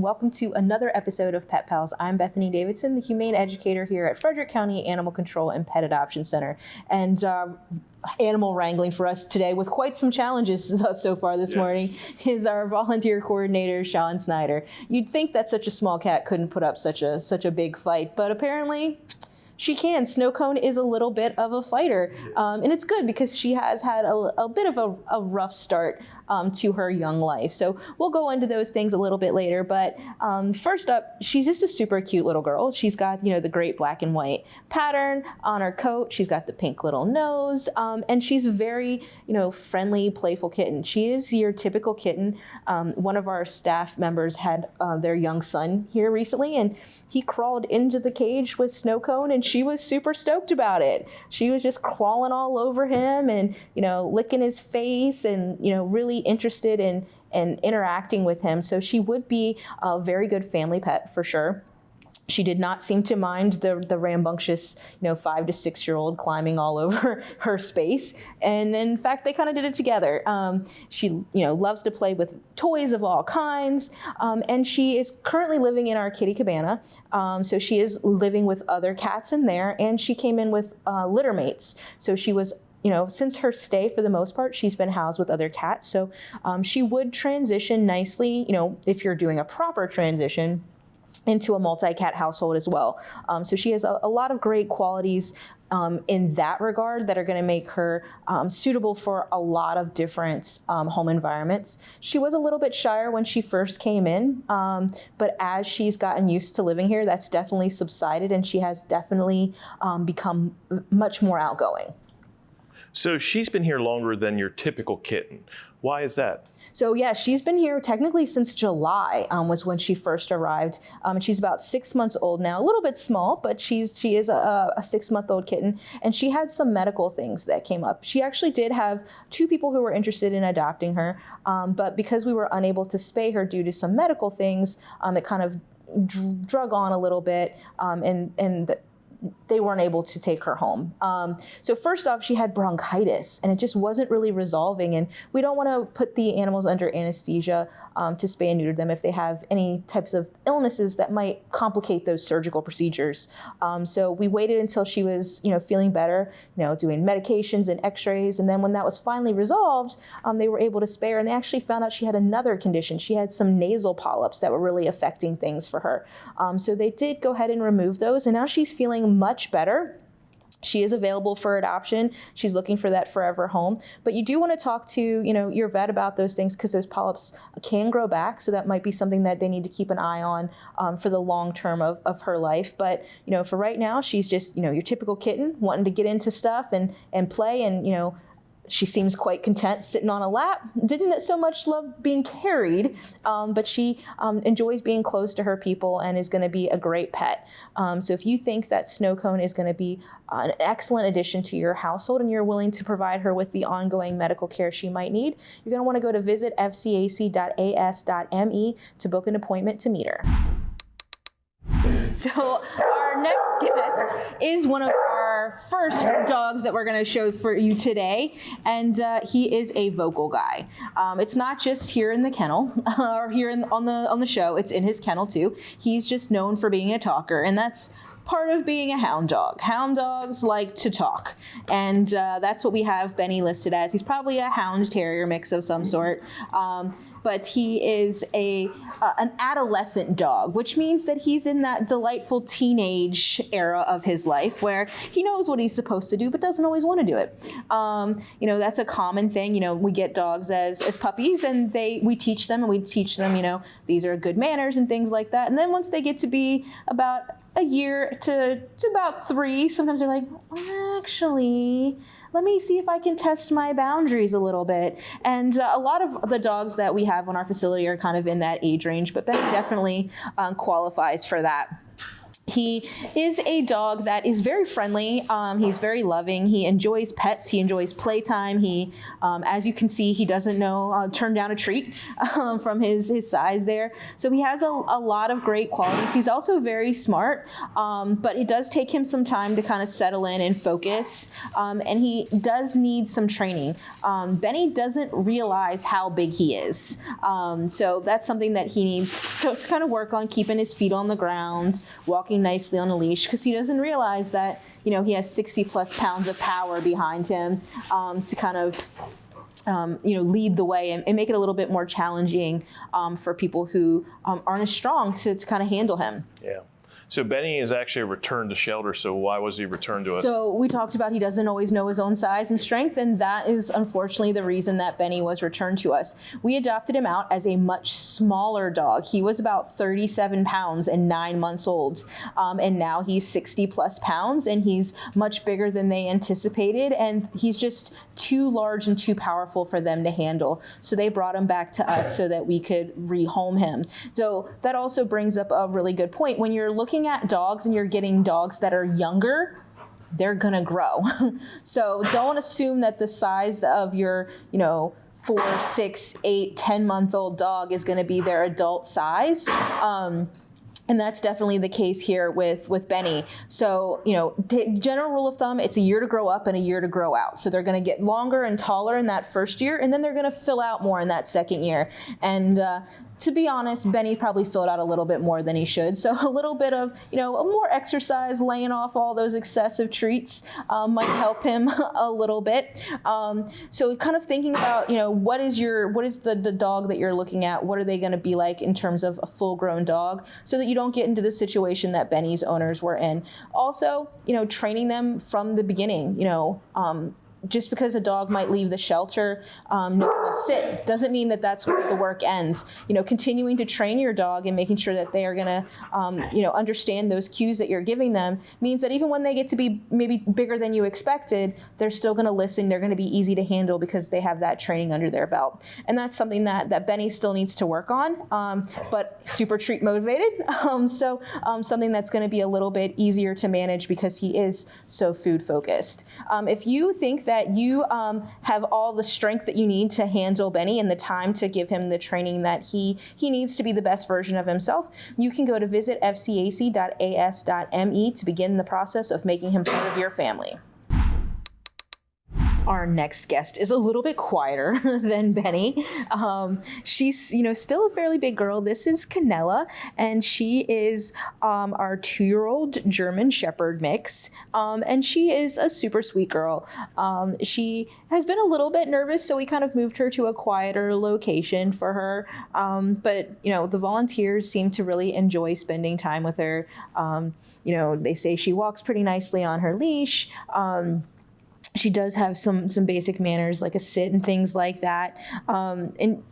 and welcome to another episode of Pet Pals. I'm Bethany Davidson, the humane educator here at Frederick County Animal Control and Pet Adoption Center. And animal wrangling for us today with quite some challenges so far this morning is our volunteer coordinator, Sean Snyder. You'd think that such a small cat couldn't put up such a big fight, but apparently she can. Snow Cone is a little bit of a fighter, and it's good because she has had a bit of a rough start to her young life. So we'll go into those things a little bit later, but first up, she's just a super cute little girl. She's got, the great black and white pattern on her coat. She's got the pink little nose, and she's a very, friendly, playful kitten. She is your typical kitten. One of our staff members had their young son here recently, and he crawled into the cage with Snow Cone, and she was super stoked about it. She was just crawling all over him and, licking his face and, really interested in interacting with him. So she would be a very good family pet for sure. She did not seem to mind the rambunctious, 5 to 6 year old climbing all over her space. And in fact, they kind of did it together. She, loves to play with toys of all kinds. And she is currently living in our kitty cabana. So she is living with other cats in there, and she came in with litter mates. So she was, since her stay, for the most part, she's been housed with other cats. So she would transition nicely, if you're doing a proper transition, into a multi-cat household as well. So she has a lot of great qualities in that regard that are going to make her suitable for a lot of different home environments. She was a little bit shyer when she first came in, but as she's gotten used to living here, that's definitely subsided, and she has definitely become much more outgoing. So she's been here longer than your typical kitten. Why is that? So yeah, she's been here technically since July was when she first arrived. She's about 6 months old now, a little bit small, but she is a 6-month-old kitten. And she had some medical things that came up. She actually did have 2 people who were interested in adopting her, but because we were unable to spay her due to some medical things, it kind of drug on a little bit, and they weren't able to take her home. So first off, she had bronchitis, and it just wasn't really resolving. And we don't want to put the animals under anesthesia to spay and neuter them if they have any types of illnesses that might complicate those surgical procedures. So we waited until she was, feeling better, doing medications and x-rays. And then when that was finally resolved, they were able to spay her, and they actually found out she had another condition. She had some nasal polyps that were really affecting things for her. So they did go ahead and remove those, and now she's feeling much better. She is available for adoption. She's looking for that forever home. But you do want to talk to, your vet about those things, because those polyps can grow back. So that might be something that they need to keep an eye on for the long term of her life. But, for right now, she's just, your typical kitten wanting to get into stuff and play, and, she seems quite content sitting on a lap. Didn't so much love being carried, but she enjoys being close to her people and is going to be a great pet. So if you think that Snow Cone is going to be an excellent addition to your household and you're willing to provide her with the ongoing medical care she might need, you're going to want to go to visit fcac.as.me to book an appointment to meet her. So our next guest is one of our first dogs that we're going to show for you today, and he is a vocal guy. It's not just here in the kennel or here on the show; it's in his kennel too. He's just known for being a talker, and that's part of being a hound dog. Hound dogs like to talk, and that's what we have Benny listed as. He's probably a hound terrier mix of some sort. But he is an adolescent dog, which means that he's in that delightful teenage era of his life where he knows what he's supposed to do, but doesn't always want to do it. That's a common thing. We get dogs as puppies, and we teach them, these are good manners and things like that. And then once they get to be about a year to about 3, sometimes they're like, actually, let me see if I can test my boundaries a little bit. And a lot of the dogs that we have on our facility are kind of in that age range, but Benny definitely qualifies for that. He is a dog that is very friendly. He's very loving. He enjoys pets. He enjoys playtime. He, as you can see, he doesn't know turn down a treat from his size there. So he has a lot of great qualities. He's also very smart, but it does take him some time to kind of settle in and focus. And he does need some training. Benny doesn't realize how big he is. So that's something that he needs to kind of work on, keeping his feet on the ground, walking nicely on a leash, because he doesn't realize that, he has 60 plus pounds of power behind him to kind of lead the way and make it a little bit more challenging for people who aren't as strong to kind of handle him. Yeah. So Benny is actually returned to shelter, so why was he returned to us? So we talked about he doesn't always know his own size and strength, and that is unfortunately the reason that Benny was returned to us. We adopted him out as a much smaller dog. He was about 37 pounds and 9 months old, and now he's 60 plus pounds, and he's much bigger than they anticipated, and he's just too large and too powerful for them to handle. So they brought him back to us so that we could rehome him. So that also brings up a really good point. When you're looking at dogs and you're getting dogs that are younger, they're gonna grow. So don't assume that the size of your, 4, 6, 8, 10-month-old dog is gonna be their adult size. And that's definitely the case here with Benny. So, general rule of thumb, it's a year to grow up and a year to grow out. So they're going to get longer and taller in that first year, and then they're going to fill out more in that second year. And to be honest, Benny probably filled out a little bit more than he should. So a little bit of, more exercise, laying off all those excessive treats might help him a little bit. So kind of thinking about, what is the dog that you're looking at? What are they going to be like in terms of a full-grown dog, so that you don't get into the situation that Benny's owners were in. Also, training them from the beginning, just because a dog might leave the shelter knowing to sit doesn't mean that that's where the work ends. Continuing to train your dog and making sure that they are going to, understand those cues that you're giving them means that even when they get to be maybe bigger than you expected, they're still going to listen. They're going to be easy to handle because they have that training under their belt. And that's something that Benny still needs to work on, but super treat motivated. So something that's going to be a little bit easier to manage because he is so food focused. If you think that you have all the strength that you need to handle Benny and the time to give him the training that he needs to be the best version of himself, you can go to visit fcac.as.me to begin the process of making him part of your family. Our next guest is a little bit quieter than Benny. She's, still a fairly big girl. This is Canella, and she is our 2-year-old German Shepherd mix, and she is a super sweet girl. She has been a little bit nervous, so we kind of moved her to a quieter location for her. But the volunteers seem to really enjoy spending time with her. They say she walks pretty nicely on her leash. She does have some basic manners like a sit and things like that. And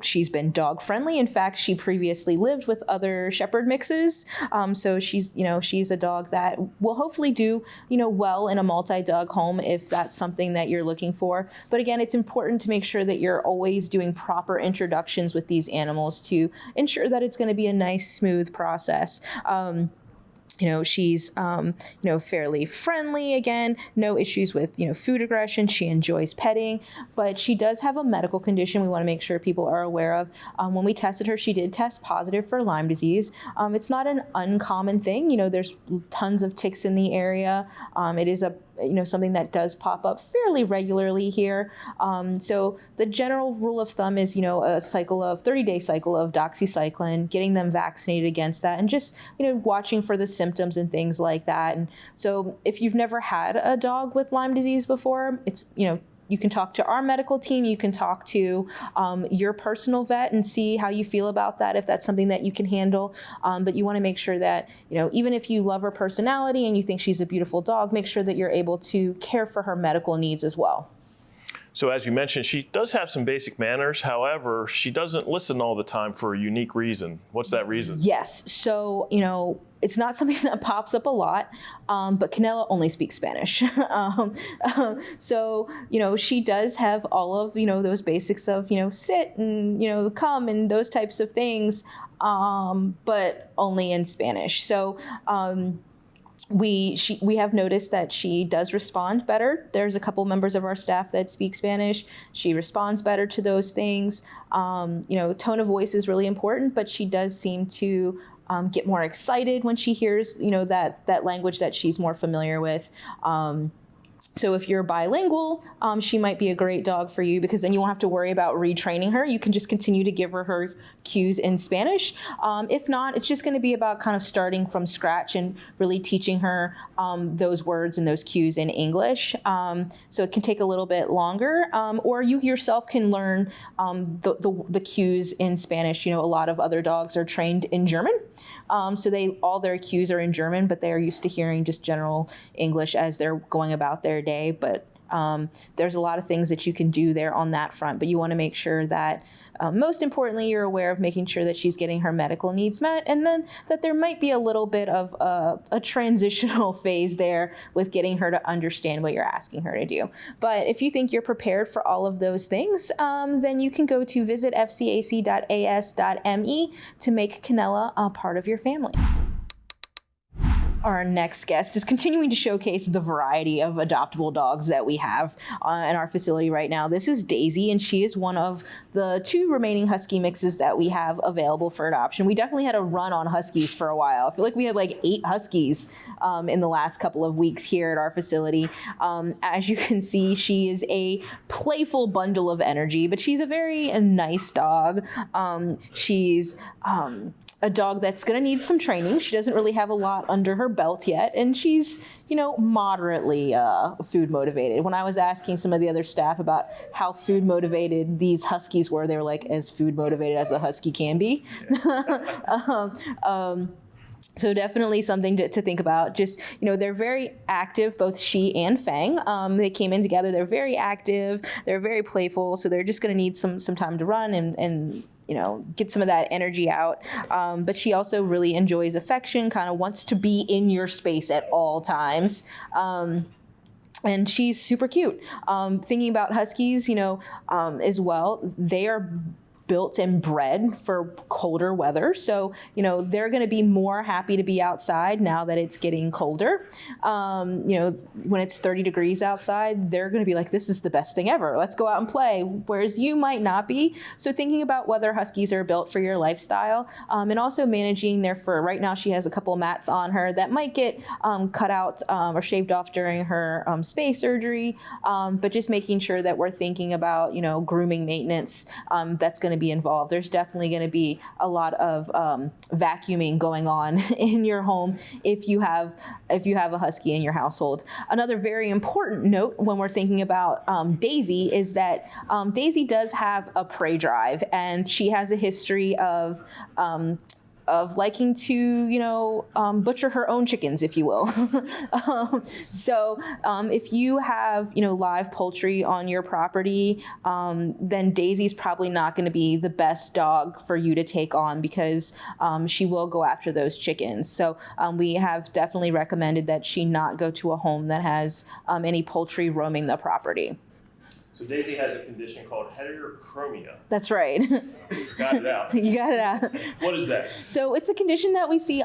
she's been dog friendly. In fact, she previously lived with other shepherd mixes. So she's a dog that will hopefully do, well in a multi-dog home if that's something that you're looking for. But again, it's important to make sure that you're always doing proper introductions with these animals to ensure that it's going to be a nice, smooth process. She's, fairly friendly, again, no issues with, food aggression. She enjoys petting, but she does have a medical condition we want to make sure people are aware of. When we tested her, she did test positive for Lyme disease. It's not an uncommon thing. There's tons of ticks in the area. It is something that does pop up fairly regularly here. So the general rule of thumb is, a 30-day cycle of doxycycline, getting them vaccinated against that, and just, watching for the symptoms and things like that. And so if you've never had a dog with Lyme disease before, it's, you can talk to our medical team, you can talk to your personal vet and see how you feel about that, if that's something that you can handle. But you want to make sure that, even if you love her personality and you think she's a beautiful dog, make sure that you're able to care for her medical needs as well. So as you mentioned, she does have some basic manners. However, she doesn't listen all the time for a unique reason. What's that reason? Yes. So, it's not something that pops up a lot, but Canella only speaks Spanish. So, she does have all of, those basics of, sit and, come and those types of things. but only in Spanish. So we have noticed that she does respond better. There's a couple members of our staff that speak Spanish. She responds better to those things. Tone of voice is really important, but she does seem to get more excited when she hears, that language that she's more familiar with. So if you're bilingual, she might be a great dog for you, because then you won't have to worry about retraining her. You can just continue to give her cues in Spanish. If not, it's just going to be about kind of starting from scratch and really teaching her those words and those cues in English. So it can take a little bit longer, or you yourself can learn the cues in Spanish. A lot of other dogs are trained in German. So all their cues are in German, but they are used to hearing just general English as they're going about their day. But there's a lot of things that you can do there on that front, but you want to make sure that most importantly, you're aware of making sure that she's getting her medical needs met, and then that there might be a little bit of a transitional phase there with getting her to understand what you're asking her to do. But if you think you're prepared for all of those things, then you can go to visit fcac.as.me to make Canella a part of your family. Our next guest is continuing to showcase the variety of adoptable dogs that we have in our facility right now. This is Daisy, and she is one of the 2 remaining Husky mixes that we have available for adoption. We definitely had a run on Huskies for a while. I feel like we had like 8 Huskies in the last couple of weeks here at our facility. As you can see, she is a playful bundle of energy, but she's a very nice dog. She's a dog that's going to need some training. She doesn't really have a lot under her belt yet, and she's, moderately food motivated. When I was asking some of the other staff about how food motivated these Huskies were, they were like, as food motivated as a Husky can be. So definitely something to think about. Just, they're very active, both she and Fang. They came in together. They're very active. They're very playful. So they're just going to need some time to run and get some of that energy out. But she also really enjoys affection, kind of wants to be in your space at all times. And she's super cute. Thinking about Huskies, as well, they are built and bred for colder weather. So, they're going to be more happy to be outside now that it's getting colder. When it's 30 degrees outside, they're going to be like, this is the best thing ever. Let's go out and play. Whereas you might not be. So thinking about whether Huskies are built for your lifestyle, and also managing their fur. Right now, she has a couple mats on her that might get cut out or shaved off during her spay surgery. But just making sure that we're thinking about, grooming maintenance that's going to be involved. There's definitely going to be a lot of vacuuming going on in your home if you have a Husky in your household. Another very important note when we're thinking about Daisy is that Daisy does have a prey drive, and she has a history of liking to, butcher her own chickens, if you will. So if you have, live poultry on your property, then Daisy's probably not going to be the best dog for you to take on, because she will go after those chickens. So we have definitely recommended that she not go to a home that has any poultry roaming the property. So Daisy has a condition called heterochromia. That's right. You got it out. You got it out. What is that? So it's a condition that we see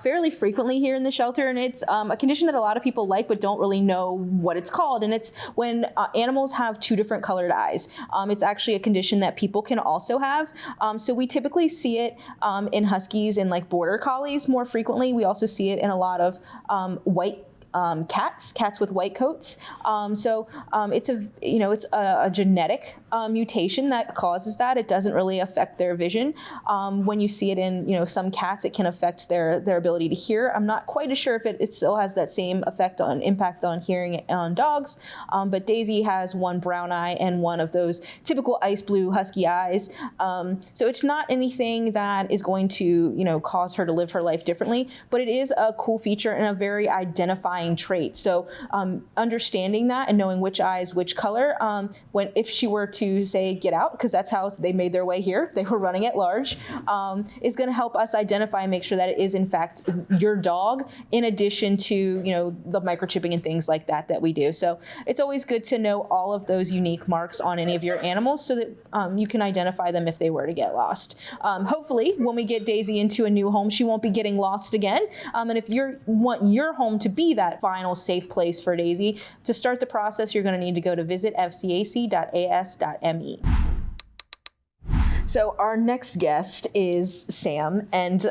fairly frequently here in the shelter, and it's a condition that a lot of people like but don't really know what it's called. And it's when animals have 2 different colored eyes. It's actually a condition that people can also have. So we typically see it in Huskies and like border collies more frequently. We also see it in a lot of white cats with white coats. It's a genetic mutation that causes that. It doesn't really affect their vision. When you see it in some cats, it can affect their ability to hear. I'm not quite as sure if it still has that same impact on hearing on dogs. But Daisy has one brown eye and one of those typical ice blue Husky eyes. So it's not anything that is going to cause her to live her life differently, but it is a cool feature and a very identifying identifying trait. So understanding that and knowing which eye is which color, if she were to say get out, because that's how they made their way here, they were running at large, is going to help us identify and make sure that it is in fact your dog, in addition to the microchipping and things like that we do. So it's always good to know all of those unique marks on any of your animals so that you can identify them if they were to get lost. Hopefully, when we get Daisy into a new home, she won't be getting lost again. And if you want your home to be that final safe place for Daisy, to start the process, you're going to need to go to visit fcac.as.me. So our next guest is Sam, and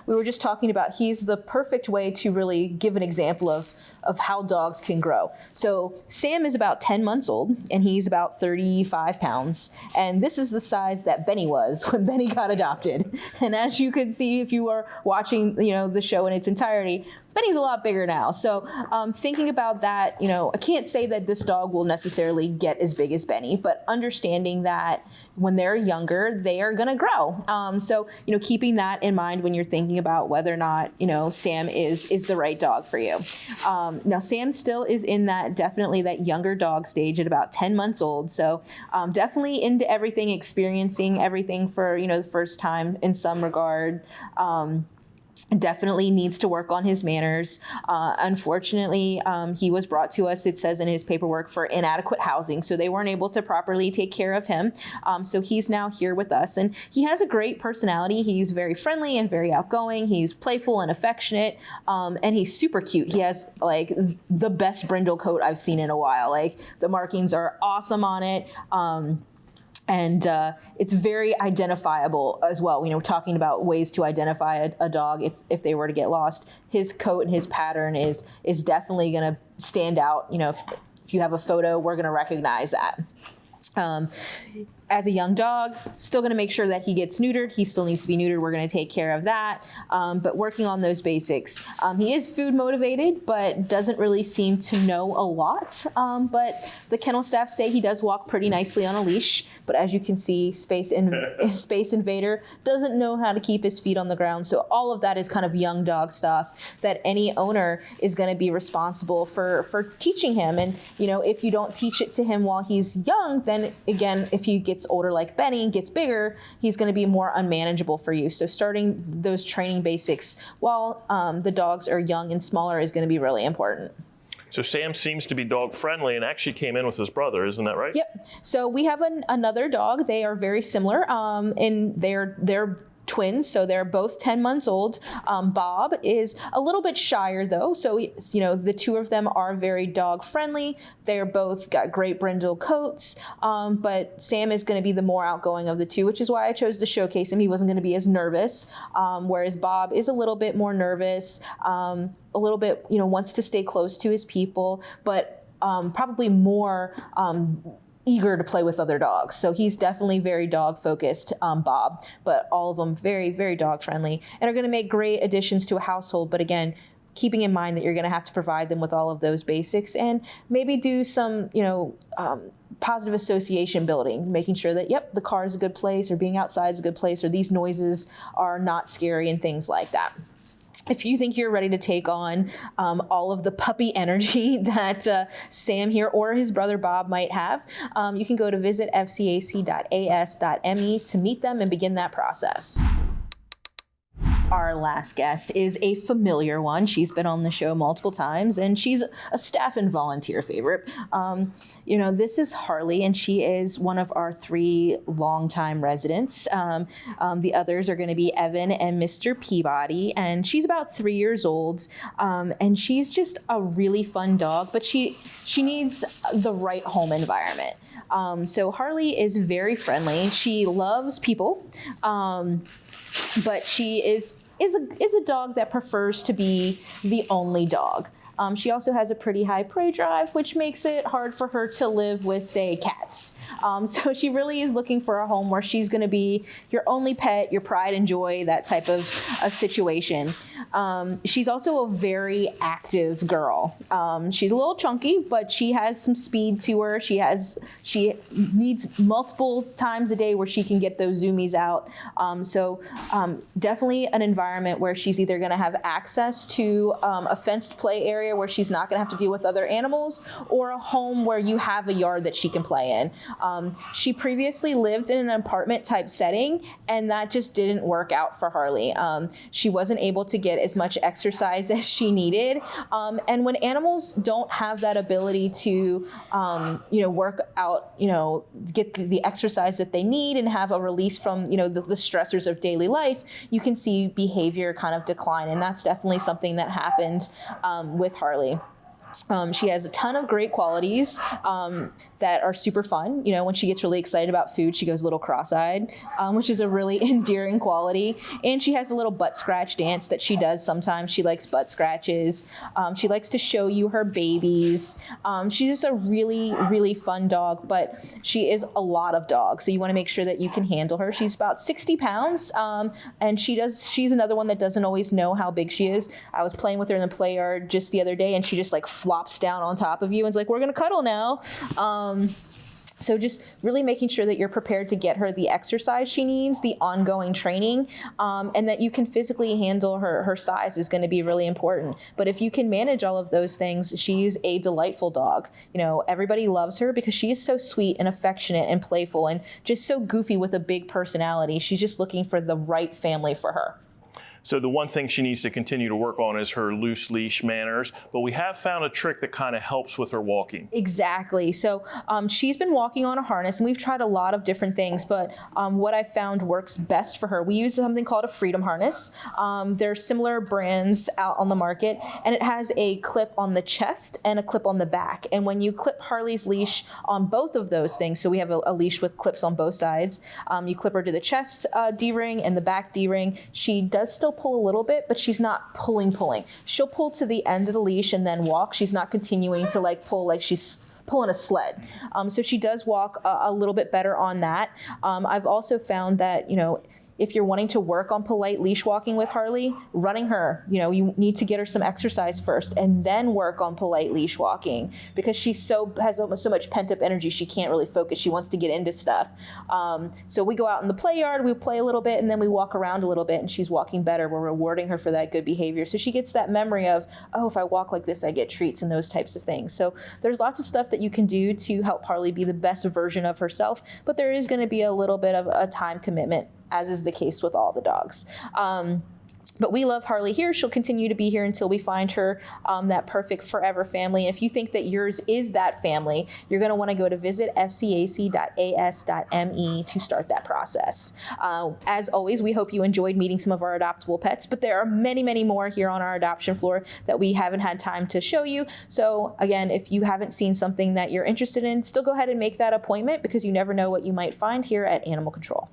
we were just talking about he's the perfect way to really give an example of how dogs can grow. So Sam is about 10 months old, and he's about 35 pounds, and this is the size that Benny was when Benny got adopted. And as you can see if you are watching the show in its entirety, Benny's a lot bigger now. So thinking about that, I can't say that this dog will necessarily get as big as Benny, but understanding that when they're younger, they are going to grow. So keeping that in mind when you're thinking about whether or not, Sam is the right dog for you. Now, Sam still is in definitely that younger dog stage at about 10 months old. So definitely into everything, experiencing everything for, the first time in some regard. Definitely needs to work on his manners. Unfortunately, he was brought to us, it says in his paperwork, for inadequate housing, so they weren't able to properly take care of him. So he's now here with us, and he has a great personality. He's very friendly and very outgoing. He's playful and affectionate, and he's super cute. He has like the best brindle coat I've seen in a while. Like the markings are awesome on it. And it's very identifiable as well. We're talking about ways to identify a dog if they were to get lost. His coat and his pattern is definitely going to stand out. If you have a photo, we're going to recognize that. As a young dog, still going to make sure that he gets neutered. He still needs to be neutered. We're going to take care of that. But working on those basics. He is food motivated, but doesn't really seem to know a lot. But the kennel staff say he does walk pretty nicely on a leash. But as you can see, Space Invader doesn't know how to keep his feet on the ground. So all of that is kind of young dog stuff that any owner is going to be responsible for teaching him. And, if you don't teach it to him while he's young, then again, if he gets older like Benny, gets bigger, he's going to be more unmanageable for you. So starting those training basics while the dogs are young and smaller is going to be really important. So Sam seems to be dog friendly and actually came in with his brother, isn't that right? Yep. So we have another dog. They are very similar in they're twins, so they're both 10 months old. Bob is a little bit shyer though, so the two of them are very dog friendly. They're both got great brindle coats, but Sam is going to be the more outgoing of the two, which is why I chose to showcase him. He wasn't going to be as nervous, whereas Bob is a little bit more nervous, a little bit wants to stay close to his people, but probably more eager to play with other dogs. So he's definitely very dog focused, Bob, but all of them very, very dog friendly and are going to make great additions to a household. But again, keeping in mind that you're going to have to provide them with all of those basics and maybe do some, positive association building, making sure that, yep, the car is a good place or being outside is a good place or these noises are not scary and things like that. If you think you're ready to take on all of the puppy energy that Sam here or his brother Bob might have, you can go to visit fcac.as.me to meet them and begin that process. Our last guest is a familiar one. She's been on the show multiple times, and she's a staff and volunteer favorite. This is Harley, and she is one of our 3 longtime residents. The others are going to be Evan and Mr. Peabody, and she's about 3 years old, and she's just a really fun dog, but she needs the right home environment. So Harley is very friendly. She loves people, but she is a dog that prefers to be the only dog. She also has a pretty high prey drive, which makes it hard for her to live with, say, cats. So she really is looking for a home where she's going to be your only pet, your pride and joy, that type of a situation. She's also a very active girl. She's a little chunky, but she has some speed to her. She needs multiple times a day where she can get those zoomies out. So definitely an environment where she's either going to have access to a fenced play area area where she's not going to have to deal with other animals, or a home where you have a yard that she can play in. She previously lived in an apartment type setting, and that just didn't work out for Harley. She wasn't able to get as much exercise as she needed. And when animals don't have that ability to, work out, get the exercise that they need and have a release from, the stressors of daily life, you can see behavior kind of decline. And that's definitely something that happened with Harley. She has a ton of great qualities that are super fun. When she gets really excited about food, she goes a little cross-eyed, which is a really endearing quality. And she has a little butt scratch dance that she does sometimes. She likes butt scratches. She likes to show you her babies. She's just a really, really fun dog, but she is a lot of dog. So you want to make sure that you can handle her. She's about 60 pounds, and she's another one that doesn't always know how big she is. I was playing with her in the play yard just the other day, and she just flops down on top of you and is like, we're going to cuddle now. So just really making sure that you're prepared to get her the exercise she needs, the ongoing training, and that you can physically handle her size is going to be really important. But if you can manage all of those things, she's a delightful dog. Everybody loves her because she is so sweet and affectionate and playful and just so goofy with a big personality. She's just looking for the right family for her. So the one thing she needs to continue to work on is her loose leash manners, but we have found a trick that kind of helps with her walking. Exactly. So she's been walking on a harness, and we've tried a lot of different things, but what I found works best for her, we use something called a freedom harness. There's similar brands out on the market, and it has a clip on the chest and a clip on the back. And when you clip Harley's leash on both of those things, so we have a leash with clips on both sides, you clip her to the chest D-ring and the back D-ring. She does still pull a little bit, but she's not pulling. She'll pull to the end of the leash and then walk. She's not continuing to pull like she's pulling a sled. So she does walk a little bit better on that. I've also found that, if you're wanting to work on polite leash walking with Harley, running her, you need to get her some exercise first and then work on polite leash walking, because she has so much pent up energy. She can't really focus. She wants to get into stuff. So we go out in the play yard, we play a little bit, and then we walk around a little bit, and she's walking better. We're rewarding her for that good behavior. So she gets that memory of, oh, if I walk like this, I get treats, and those types of things. So there's lots of stuff that you can do to help Harley be the best version of herself, but there is going to be a little bit of a time commitment, as is the case with all the dogs. But we love Harley here. She'll continue to be here until we find her that perfect forever family. And if you think that yours is that family, you're going to want to go to visit fcac.as.me to start that process. As always, we hope you enjoyed meeting some of our adoptable pets, but there are many, many more here on our adoption floor that we haven't had time to show you. So again, if you haven't seen something that you're interested in, still go ahead and make that appointment, because you never know what you might find here at Animal Control.